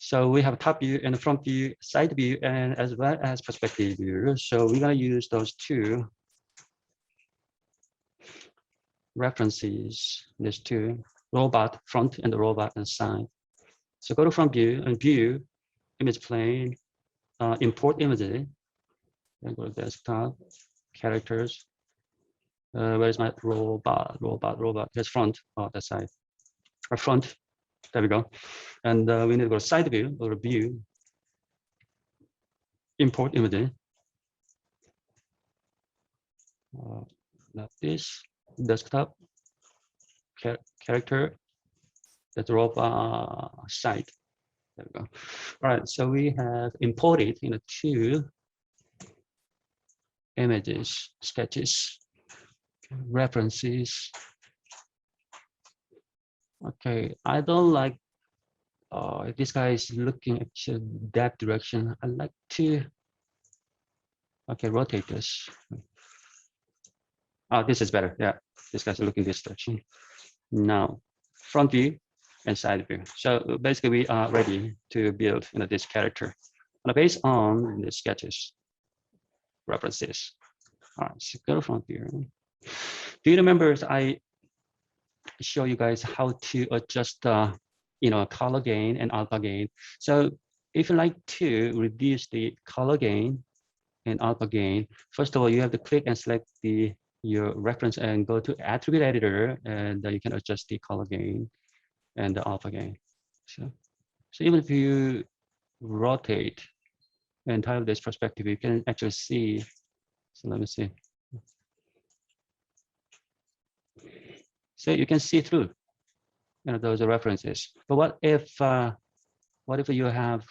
So we have top view and front view, side view, and as well as perspective view. So we're going to use those two references, these two, robot front and the robot and side. So go to front view and view, image plane, import images, and go to desktop, characters. Where is my robot? Here's front, that side, or front, there we go. And we need to go to side view, go to view, import image. Not this, desktop, character, that's robot side. There we go. All right, so we have imported two images, sketches, references. Okay, I don't like if this guy is looking at that direction. I like to rotate this. Oh, this is better. Yeah, this guy's looking this direction. Now, front view and side view. So basically, we are ready to build this character based on the sketches references. All right, so go to front view. Do you remember I show you guys how to adjust color gain and alpha gain? So if you like to reduce the color gain and alpha gain, first of all, you have to click and select your reference and go to attribute editor, and you can adjust the color gain and the alpha gain. So even if you rotate and entire this perspective, you can actually see. So let me see. So you can see through those references. But what if you have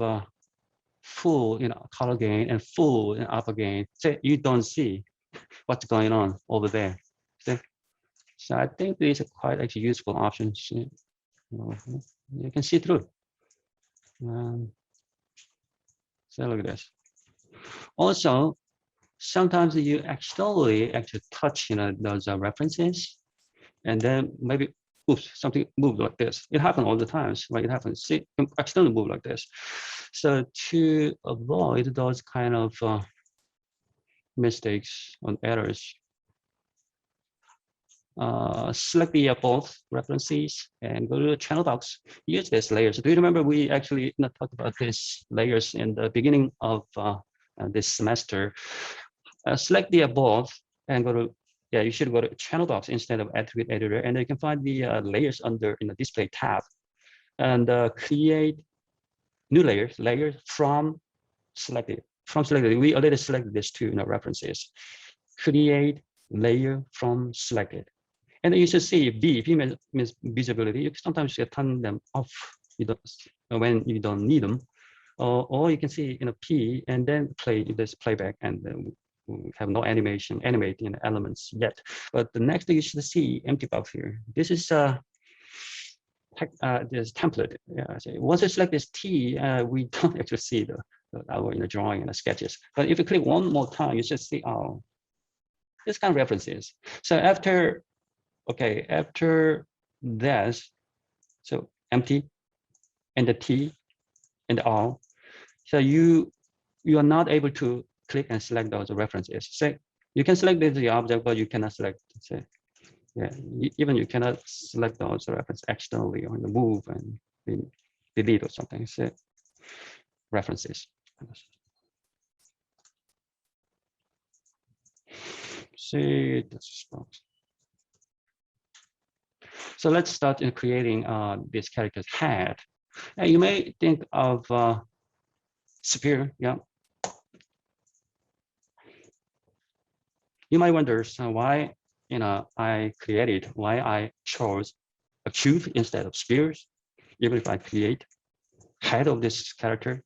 full color gain and full alpha gain? So you don't see what's going on over there. So I think these are quite actually useful options. You can see through. So look at this. Also, sometimes you actually touch those references, and then maybe oops, something moved like this. It happens all the times, right? It happens. See, accidentally move like this. So to avoid those kind of mistakes or errors, select the both references and go to the channel box. Use this layers. Do you remember we actually talked about these layers in the beginning of this semester? Select the both and go to you should go to channel box instead of attribute editor, and you can find the layers under in the display tab, and create new layers from selected. We already selected these two references. Create layer from selected. And you should see V means visibility. You sometimes you turn them off when you don't need them, or you can see P and then play this playback, and then we have no animation animating elements yet. But the next thing you should see empty box here. This is this template. Yeah, so once you select this T, we don't actually see our drawing and the sketches. But if you click one more time, you should see this kind of references. So after this, so empty and the T and the R, so you are not able to click and select those references. So you can select the object, but you cannot select. Say, even you cannot select those references externally or move and delete or something. So references. See this box. So let's start in creating this character's head. And you may think of sphere, yeah. You might wonder why why I chose a cube instead of spheres, even if I create head of this character.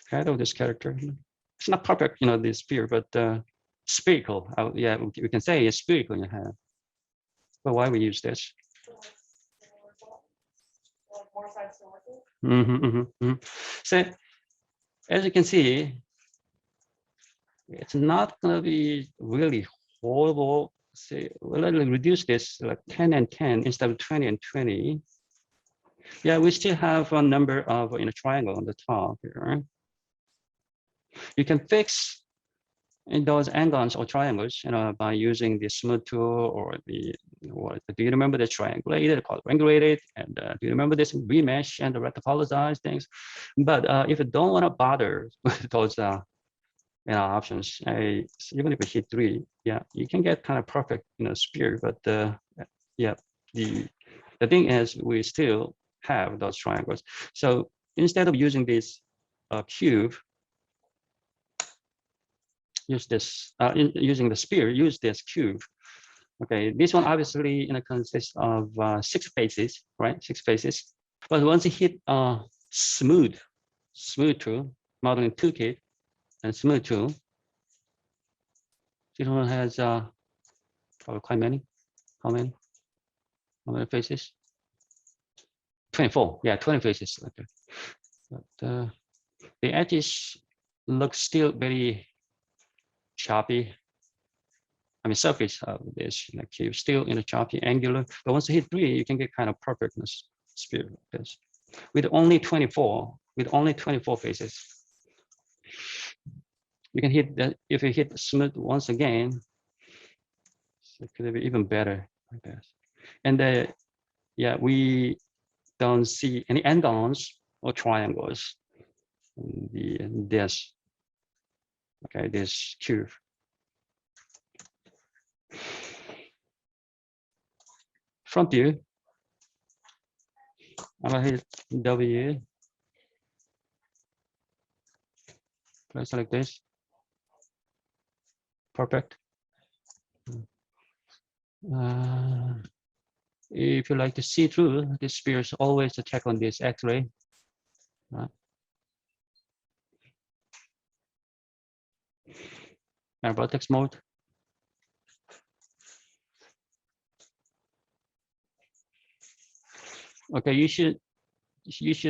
It's not perfect, this sphere, but spherical. Yeah, we can say it's spherical in your head. But why we use this? So as you can see, it's not going to be really horrible. Say, well, let's reduce this like 10 and 10 instead of 20 and 20. Yeah, we still have a number of in a triangle on the top here. You can fix in those angles or triangles, by using the smooth tool or do you remember the triangulated, called triangulated, and do you remember this remesh and the rectopologize things? But if you don't want to bother with those options, even if you hit 3, yeah, you can get kind of perfect sphere. But yeah, the thing is we still have those triangles. So instead of using this cube, use this using the sphere, use this cube. Okay, this one obviously consists of 6 faces, right? 6 faces. But once you hit smooth tool, modeling toolkit, and smooth tool, this one has probably quite many. How many? How many faces? 24. Yeah, 20 faces. Okay. But the edges look still very choppy. I mean, surface of this cube still in a choppy angular. But once you hit 3, you can get kind of perfectness sphere like this. With only 24 faces. You can hit that. If you hit smooth once again, it could be even better like this. And yeah, we don't see any end-ons or triangles in this cube. Front view, I'm gonna hit W, place like this. Perfect. If you like to see through the spheres, always to check on this X-ray. And vertex mode. Okay, you should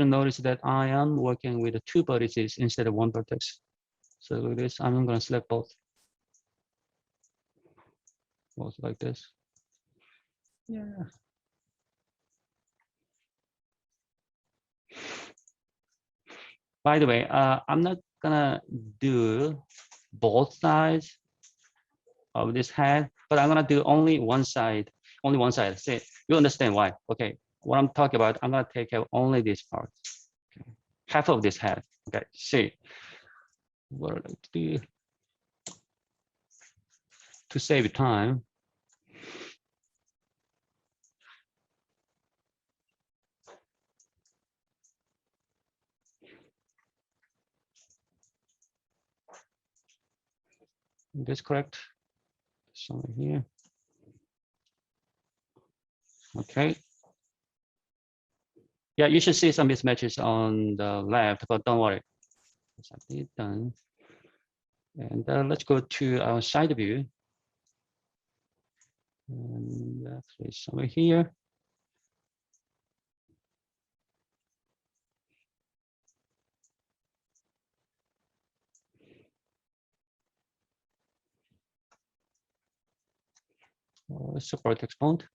notice that I am working with the 2 vertices instead of 1 vertex. So with this, I'm going to select both like this. Yeah. By the way, I'm not gonna do both sides of this head, but I'm gonna do only one side. Only one side. See, you understand why? Okay, what I'm talking about, I'm gonna take out only this part. Okay. Half of this head. Okay, see. What I like to do to save time. Is this correct? Somewhere here. Okay. Yeah, you should see some mismatches on the left, but don't worry. It's done. And let's go to our side view. And actually somewhere here. Support exponent.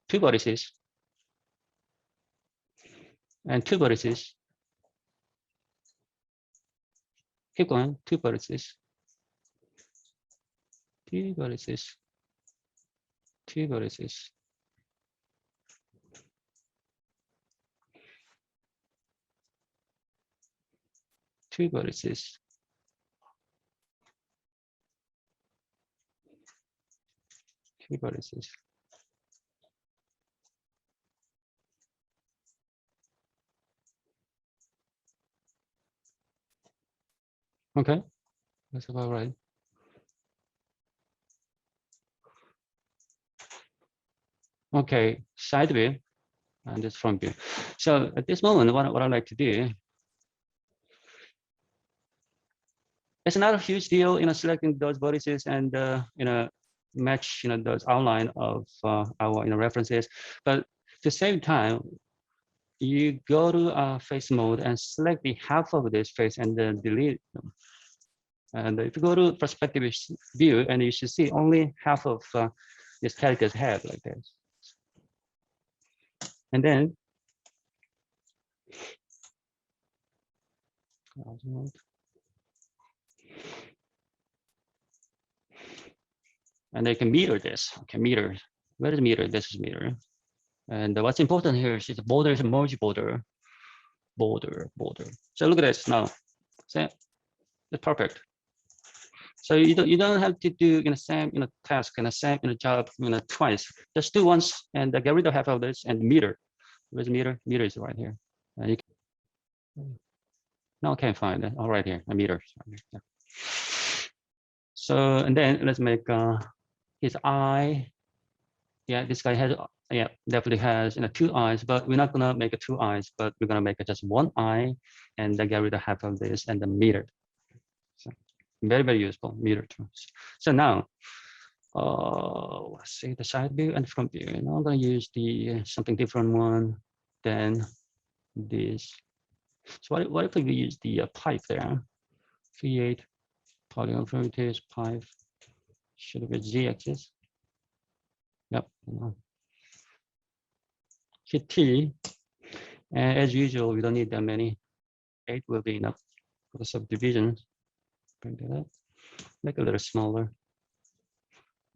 2 vertices. And 2 vertices. Keep going, 2 vertices. 2 vertices. 2 vertices. 2 vertices. 2 vertices. Okay, that's about right. Okay, side view and this front view. So at this moment, what I like to do, it's not a huge deal, selecting those vertices and match those outline of our references, but to save time, you go to face mode and select the half of this face and then delete them. And if you go to perspective view, and you should see only half of this character's head like this. And then and they can meter this. Okay, meter. Where is meter? This is meter. And what's important here is the border is a merge border. Border. So look at this now. See? It's perfect. So you don't have to do same task same job twice. Just do once and get rid of half of this and meter. Where's meter? Meter is right here. You can, no, I can't find it. All right here, a meter. Yeah. So and then let's make his eye. Yeah, this guy has definitely has 2 eyes, but we're not gonna make it 2 eyes, but we're gonna make it just 1 eye and then get rid of half of this and then meter. So very, very useful meter terms. So now let's see the side view and front view. Now I'm gonna use the something different one than this. So what if we use the pipe there? Create polygon primitives pipe. Should be z-axis. Yep. Hit T. And as usual, we don't need that many. 8 will be enough for the subdivision. Bring that up. Make it a little smaller.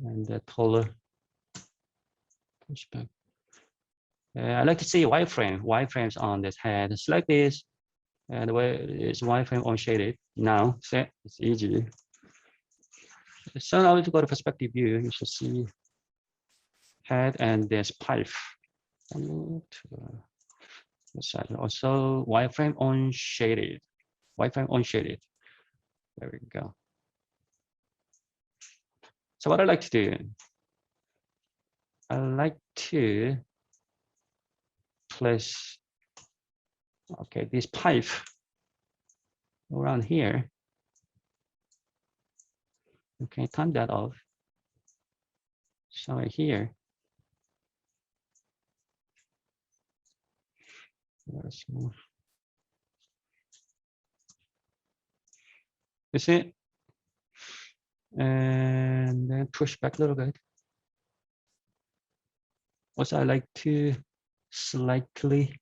And taller. Push back. I like to see wireframes on this head. Select this. And the way it's wireframe unshaded. Now, set. It's easy. So now if you go to perspective view, you should see head and this pipe. Also wireframe unshaded. Wireframe unshaded. There we go. So what I like to do, I like to place this pipe around here. Okay, turn that off. So right here. Very small. You see? And then push back a little bit. Also, I like to slightly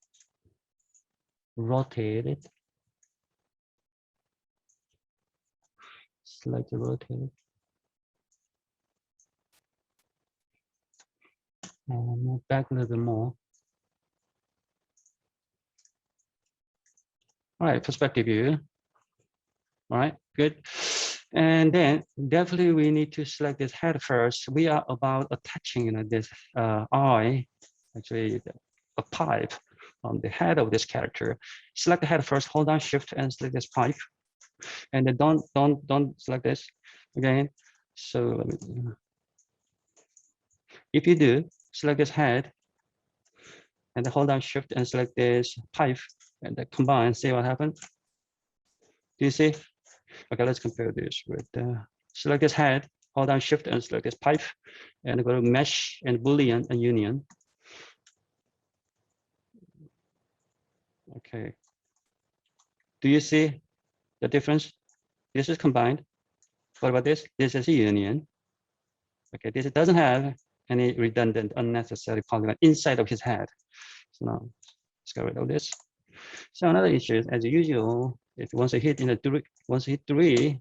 rotate it. Slightly rotate it. And move back a little bit more. All right, perspective view. All right, good. And then definitely we need to select this head first. We are about attaching this eye, actually a pipe on the head of this character. Select the head first, hold down shift and select this pipe. And then don't select this again. So if you do, select this head and then hold down shift and select this pipe and then combine, see what happens. Do you see? Okay, let's compare this with select this head, hold down shift and select this pipe and go to mesh and boolean and union. Okay. Do you see the difference? This is combined. What about this? This is a union. Okay, this doesn't have any redundant, unnecessary polygon inside of his head. So now let's get rid of this. So another issue is, as usual, if once you hit three,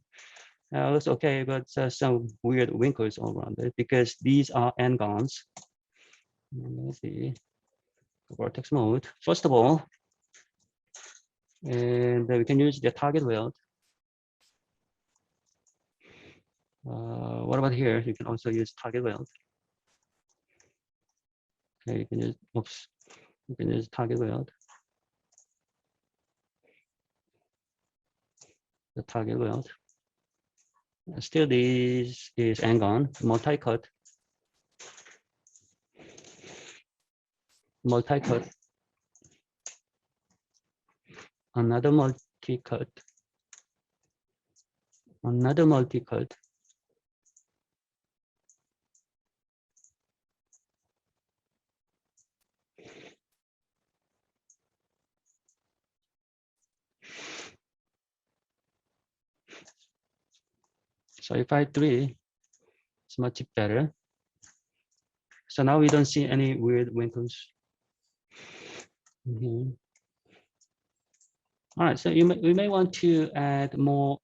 looks okay, but some weird wrinkles all around it because these are n-gons. Let's see, vertex mode. First of all, and we can use the target weld. What about here? You can also use target weld. Okay, you can use, oops, you can use target weld. The target weld. Still, this is n-gon, multi-cut. Multi-cut. Another multi-cut. Another multi-cut. So if I 3, it's much better. So now we don't see any weird wrinkles. Mhm. All right, so we may want to add more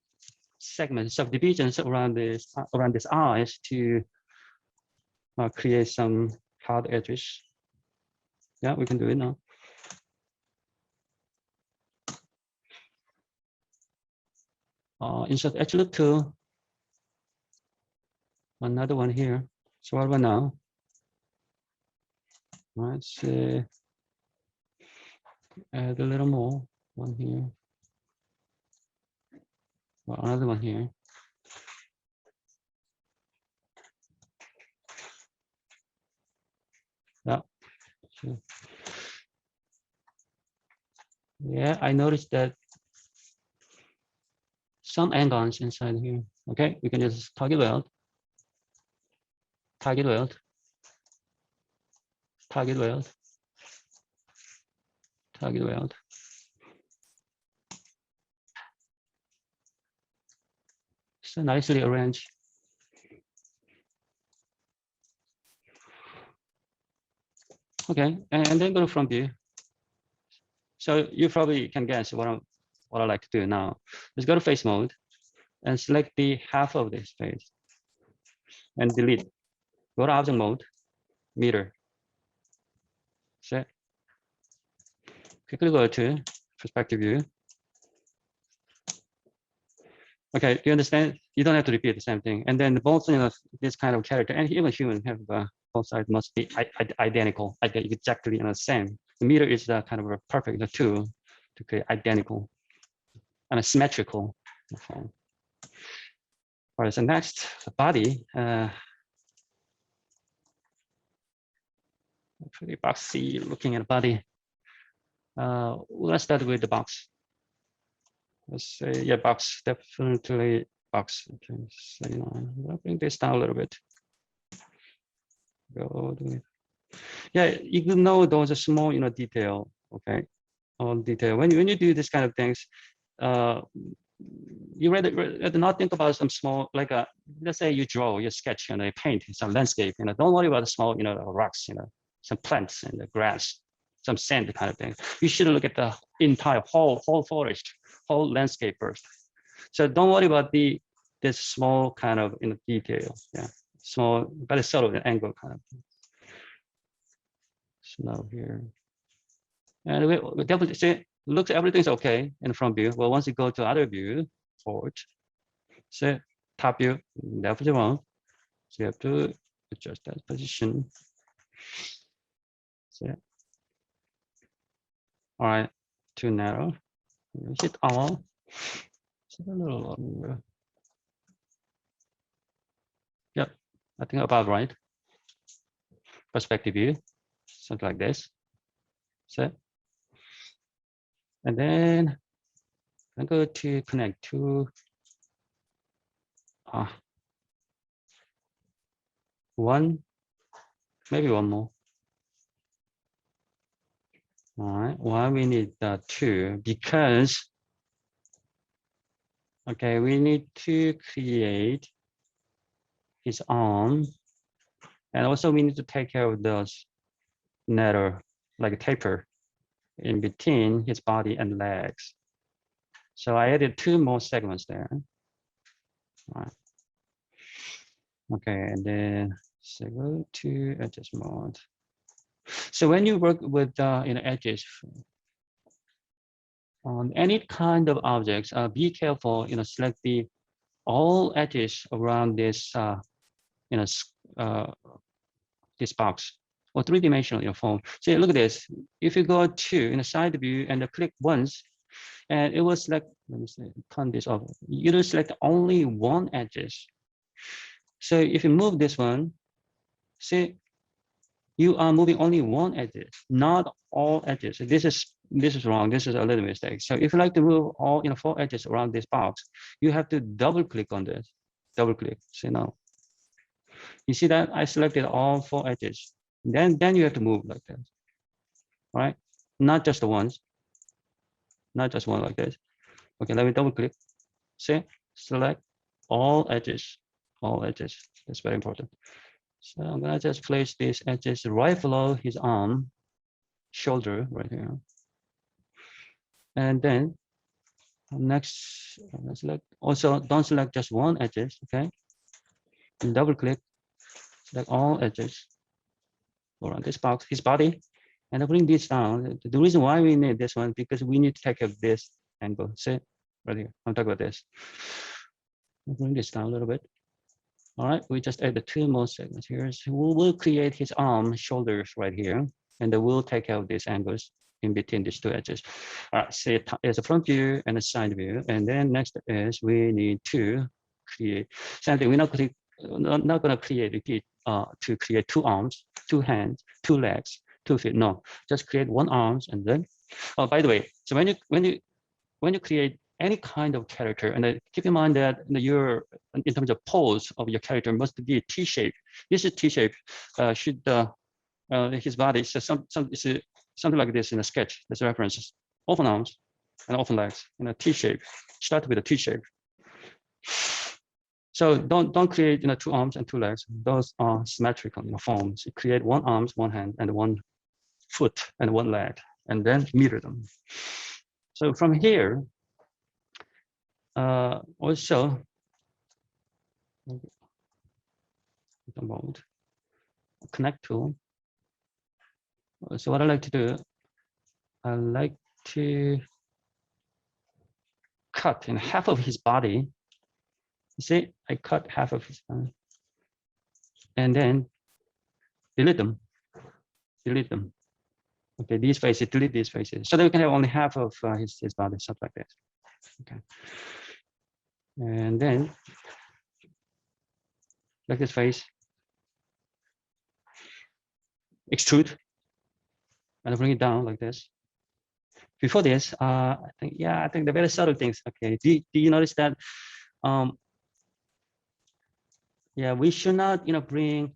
segments, subdivisions around this eyes to create some hard edges. Yeah, we can do it now. Insert edge loop tool. Another one here. So what about now? Let's add a little more. One here. Well, another one here. Yeah. So, yeah, I noticed that some angles inside here. Okay, we can just target weld, target weld, target weld, target weld. So nicely arranged. Okay, and then go to front view. So you probably can guess what I like to do now. Let's go to face mode and select the half of this face and delete. Go to object mode, meter. Set. Quickly go to perspective view. Okay, do you understand? You don't have to repeat the same thing. And then both, this kind of character and even human have both sides must be identical, exactly the same. The meter is the kind of a perfect tool to create identical and a symmetrical form. All right, so next, the body. Pretty boxy looking at body. Let's start with the box. Let's say, yeah, box, definitely box. Okay, so, I'll bring this down a little bit. Go to it. Yeah, you know those are small, detail. Okay, all detail. When you do this kind of things, you rather not think about some small, like let's say you draw, you sketch, you paint some landscape. Don't worry about the small, rocks, some plants and the grass, some sand kind of thing. You should look at the entire whole forest, whole landscape first. So don't worry about this small kind of detail. Yeah, small, but it's sort of an angle kind of thing. Snow here. And we definitely see, looks everything's okay in the front view. Well, once you go to other view, forward, see top view, definitely wrong. So you have to adjust that position. See. All right, too narrow. Hit all. So a little longer. Yep, I think about right. Perspective view, something like this. See. And then I'm going to connect to one, maybe one more. All right, why we need two? Because, okay, we need to create his arm. And also we need to take care of those nether, like a taper in between his body and legs. So I added two more segments there. All right. Okay, and then so go to edges mode. So when you work with edges on any kind of objects, be careful. Select all edges around this this box or three-dimensional form. So look at this. If you go to side view and click once, and it will select. Let me see, turn this off. You will select only one edges. So if you move this one, see, you are moving only one edge, not all edges. This is wrong. This is a little mistake. So if you like to move all 4 edges around this box, you have to double click on this. Double click. See now. You see that I selected all 4 edges. Then you have to move like this. All right, not just the ones. Not just one like this. Okay, let me double click. See, select all edges. All edges. That's very important. So I'm gonna just place these edges right below his arm, shoulder right here. And then next, select, also don't select just one edges, okay? And double click, select all edges around this box, his body, and I bring this down. The reason why we need this one, because we need to take up this angle. See, right here, I'm talking about this. I'll bring this down a little bit. All right, we just add the two more segments here. So we'll create his arm, shoulders right here, and then we'll take out these angles in between these two edges. All right, so it's a front view and a side view. And then next is we need to create something. We're not going to create, repeat, to create two arms, two hands, two legs, 2 feet. No, just create one arms and then, oh, by the way, so when you create any kind of character, and keep in mind that your, in terms of pose of your character, must be T-shape. This is T-shape. Should his body, so something like this in a sketch. There's references. Open arms and open legs in a T-shape. Start with a T-shape. So don't create two arms and two legs. Those are symmetrical forms. You create one arm, one hand, and one foot and one leg, and then mirror them. So from here, also, the mode, connect tool. So what I like to do, I like to cut in half of his body. You see, I cut half of his body, and then delete them. Delete them. Okay, these faces, delete these faces, so that we can have only half of his body, stuff like this. Okay, and then like this face, extrude, and bring it down like this. Before this, I think the very subtle things. Okay, do you notice that? Yeah, we should not, bring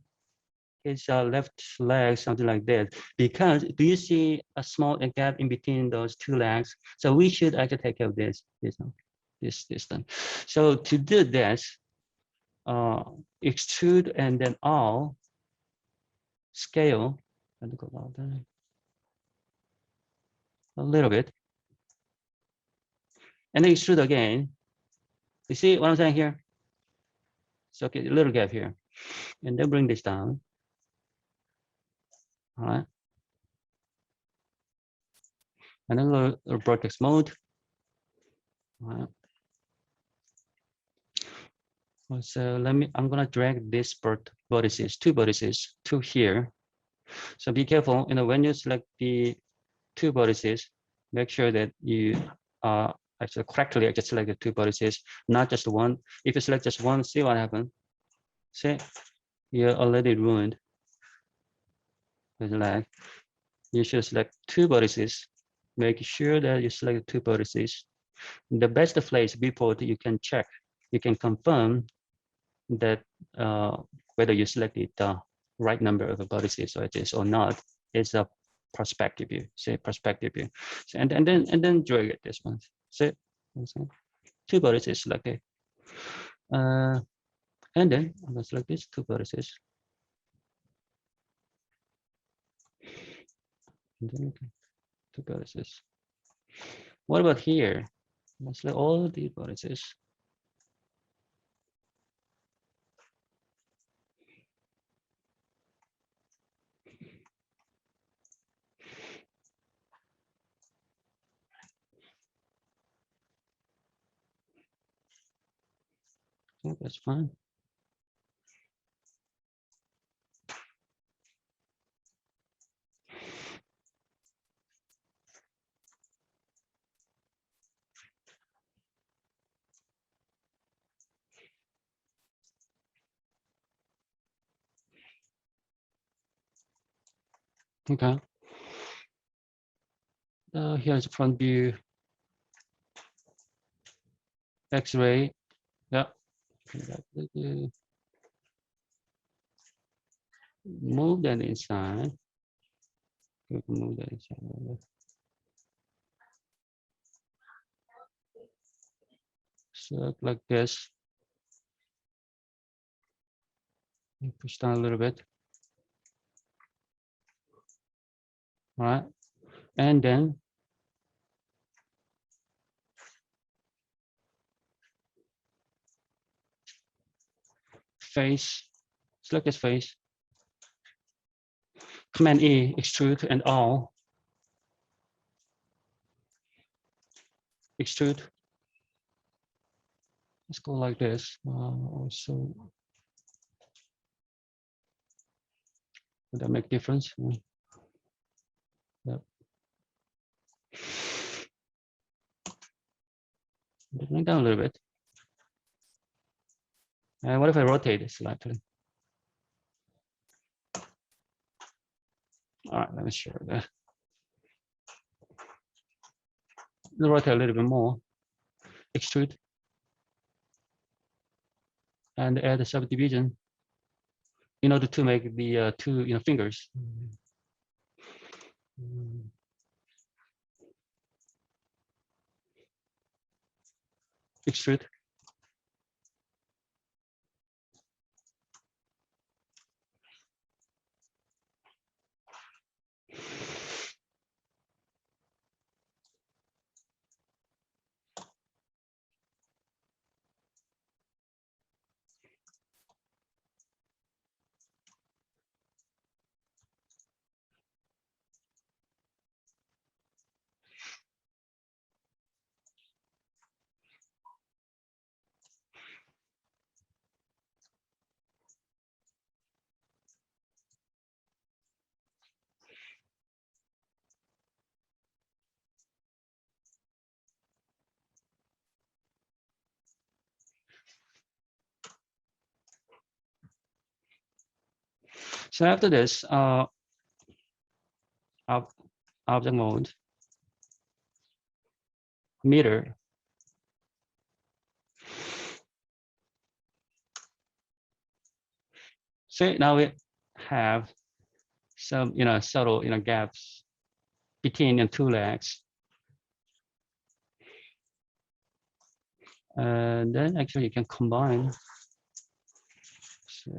his left leg, something like that, because do you see a small gap in between those two legs? So we should actually take care of this distance. So to do this, extrude and then all, scale, and go down a little bit, and then extrude again. You see what I'm saying here? So okay, a little gap here, and then bring this down. All right, and then a vertex mode. All right. So I'm gonna drag this vertices, two vertices to here. So be careful, when you select the two vertices, make sure that you actually correctly select the two vertices, not just one. If you select just one, see what happens. See, you're already ruined with lag. You should select two vertices. Make sure that you select two vertices. The best place before you can check, you can confirm that whether you selected the right number of vertices or edges or not is a perspective view. Say perspective view, so, and then drag it this one. So two vertices selected, and then I'm gonna select these two vertices, and then two vertices. What about here? Let's select all the vertices. I think that's fine. Okay. Here's the front view. X-ray. Yeah. Move that inside. We can move that inside. So like this. Push down a little bit. All right. And then face, select this face. Command E, extrude and all. Extrude. Let's go like this. Also, would that make difference? Yep. Bring down a little bit. And what if I rotate it slightly? All right, let me show that. Rotate a little bit more. Extrude. And add a subdivision in order to make the two fingers. Extrude. So after this, object mode, meter. So now we have some subtle gaps between the two legs. And then actually you can combine. So,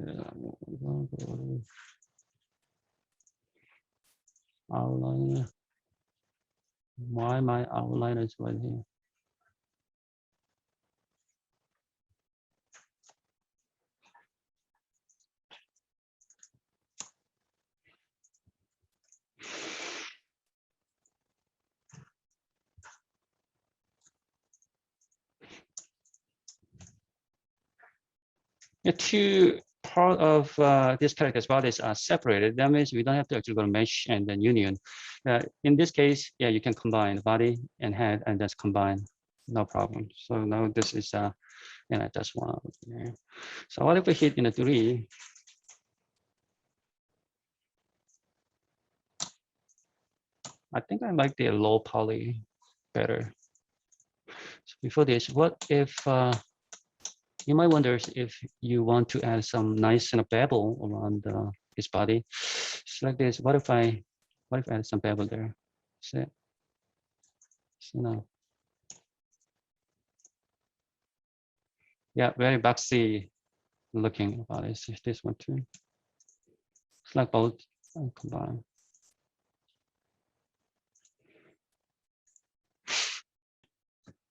outline. Why my outline is right here? The two part of this character's bodies are separated. That means we don't have to actually go to mesh and then union. In this case, yeah, you can combine body and head and just combine, no problem. So now this is just one. Yeah. So what if we hit in a 3? I think I like the low poly better. So before this, what if you might wonder if you want to add some nice bevel around his body. Select this. What if I add some bevel there? So now, yeah, very boxy looking about it. This one too. Select both and combine.